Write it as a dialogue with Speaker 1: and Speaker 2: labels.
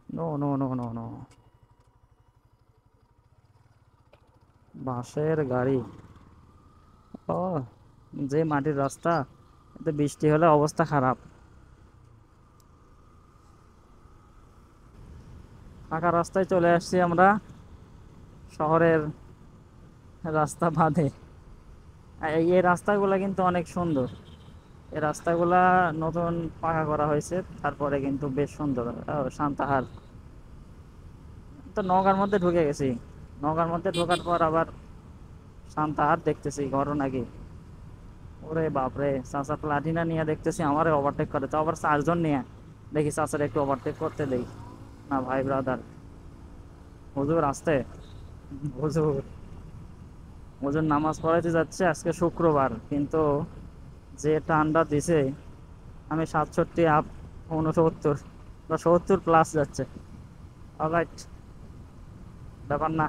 Speaker 1: No no no no no, বাঁশের গাড়ি। ও, যে মাটির রাস্তা, এতে বৃষ্টি হলে অবস্থা খারাপ। ফাঁকা রাস্তায় চলে আসছি আমরা, শহরের রাস্তা বাদে। এই রাস্তাগুলা কিন্তু অনেক সুন্দর। এই রাস্তাগুলা নতুন পাকা করা হয়েছে, তারপরে কিন্তু বেশ সুন্দর। সান্তাহার তো নওগাঁর মধ্যে ঢুকে গেছি। নওগাঁর মধ্যে ঢোকার পর আবার সান্তাহার দেখতেছি ঘটনা কি। ওরে বাপরে, চাচা প্লাটিনা নিয়ে দেখতেছি আমারে ওভারটেক করে, তো আবার 4 জন নিয়ে। দেখি চাচার একটু ওভারটেক করতে দেই। না ভাই ব্রাদার, হুজুর আসতে, হুজুর, হুজুর নামাজ পড়াইতে যাচ্ছে, আজকে শুক্রবার কিন্তু যে টান্ডা দিছে, আমি 67 আপ, 69 বা 70 প্লাস যাচ্ছে। অলরাইট, ব্যাপার না।